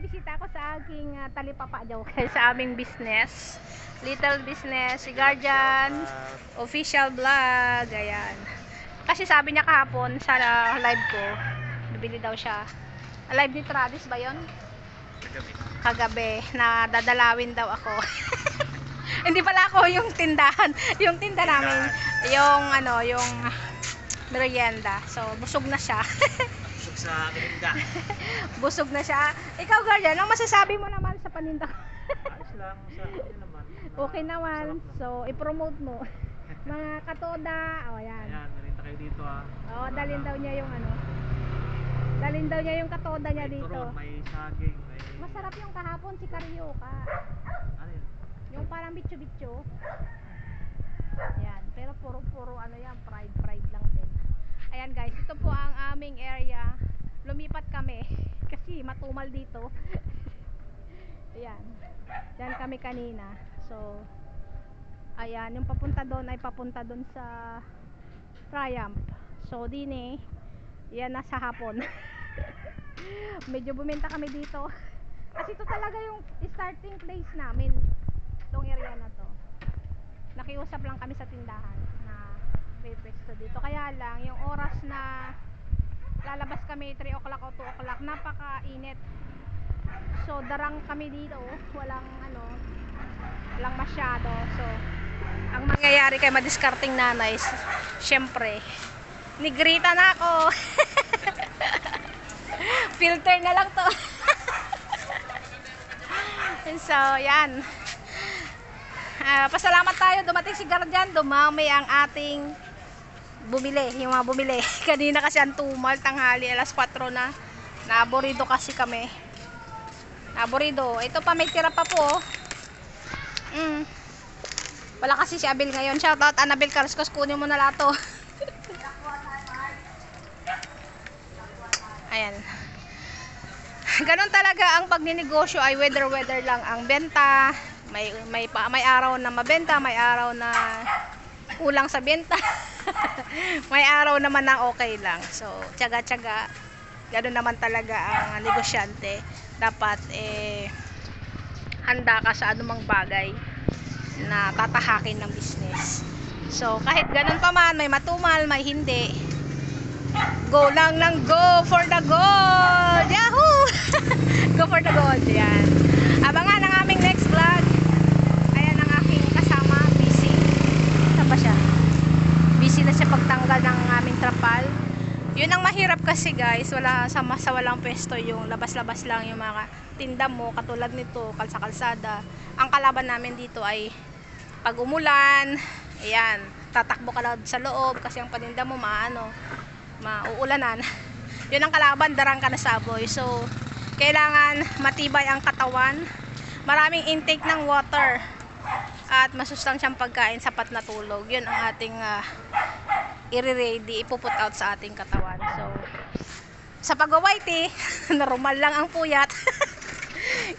bisita ako sa aking talipapa joke sa aming business. Little business, si Guardian, official vlog, ayan. Kasi sabi niya kahapon sa live ko, bibili daw siya. Live ni Travis ba yun? Kagabi, na dadalawin daw ako. Hindi pala ako yung tindahan. Yung tinda namin, yung ano, yung merienda. So, busog na siya. Busog sa paninda. Busog na siya. Ikaw, Guardian, anong masasabi mo naman sa paninda? Ayos lang, okay naman. Okay naman. So, i-promote mo. Mga katoda, oh yan. Ayan, narinta kayo dito Oh, dalhin daw niya yung ano. Dalhin daw niya yung katoda niya may dito. turon, may saging, may... Masarap yung kahapon si Karyoka. Ano yun? Yung parang bitcho-bitcho. Ayan, pero puro ano yan, fried lang din. Ayan guys, ito po ang aming area. Lumipat kami kasi matumal dito. Ayan. Diyan kami kanina. So, ayan, yung papunta doon ay papunta doon sa Triumph. So, dini, yan nasa hapon. Medyo bumenta kami dito. Kasi ito talaga yung starting place namin. Itong area na to. Nakiusap lang kami sa tindahan na may pwesto dito. Kaya lang, yung oras na lalabas kami 3 o'clock o 2 o'clock, napaka-init. So, darang kami dito. Walang masyado. So, ang mangyayari kay madiskarting nanay, syempre, nigrita na ako. Filter na lang to. So, yan. Pasalamat tayo, dumating si Guardian, dumami ang ating bumili, yung mga bumili. Kanina kasi ang tumal, tanghali, alas 4 na. Naaborido kasi kami. Naaborido. Ito pa, may tira pa po. Wala kasi si Abel ngayon. Shoutout Annabel Carrascos, kunin mo na lahat to. Ayan. Ganon talaga ang pagninegosyo, ay weather lang ang benta. May araw na mabenta, may araw na kulang sa benta. May araw naman na okay lang. So, tiyaga-tiyaga. Ganon naman talaga ang negosyante. Dapat handa ka sa anumang bagay na tatahakin ng business. So, kahit ganon pa man, may matumal, may hindi. Go lang ng go for the gold! Yahoo! Go for the gold. Yan. Abangan ang aming next vlog. Ayan ang aking kasama. Busy. Saan ba siya? Busy na siya pagtanggal ng aming trapal. Yun ang mahirap kasi guys. Wala, sa walang pwesto yung labas-labas lang yung mga tinda mo. Katulad nito, kalsa-kalsada. Ang kalaban namin dito ay pag umulan, ayan, tatakbo ka lang sa loob kasi ang paninda mo mauulanan. Yun ang kalaban, darang ka na sa aboy. So, kailangan matibay ang katawan, maraming intake ng water, at masustansyang pagkain, sapat na tulog. Yun ang ating i-ready, ipuput out sa ating katawan. So, sa pag-waiti, normal lang ang puyat.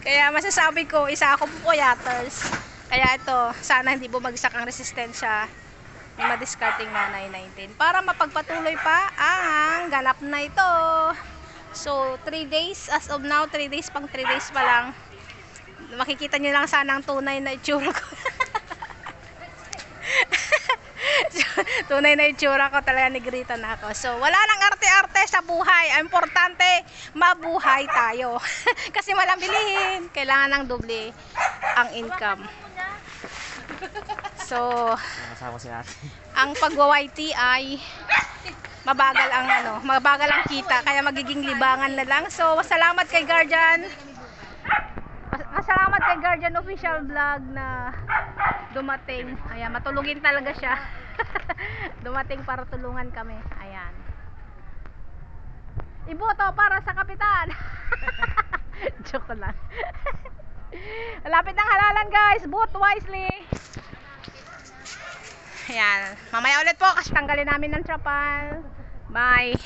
Kaya masasabi ko, isa ako pupuyaters. Kaya ito, sana hindi bumagsak ang resistensya ni madiscarding nanay 19 para mapagpatuloy pa ang ganap na ito. So 3 days, as of now 3 days, pang 3 days pa lang, makikita nyo lang sana ang tunay na itsura ko. Tunay na itsura ko, talaga nigrita na ako. So wala nang arte-arte sa buhay, ang importante mabuhay tayo. Kasi walang bilihin, kailangan ng doble ang income. So, ang pagwa-YT ay mabagal ang kita, kaya magiging libangan na lang. So, salamat kay Guardian. Salamat kay Guardian official vlog na dumating. Ayan, matulugin talaga siya. Dumating para tulungan kami. Ayan. Iboto para sa kapitan. Joke lang. Malapit ng halalan guys, vote wisely. Ayan, mamaya ulit po kasi tanggalin namin ng trapal. Bye.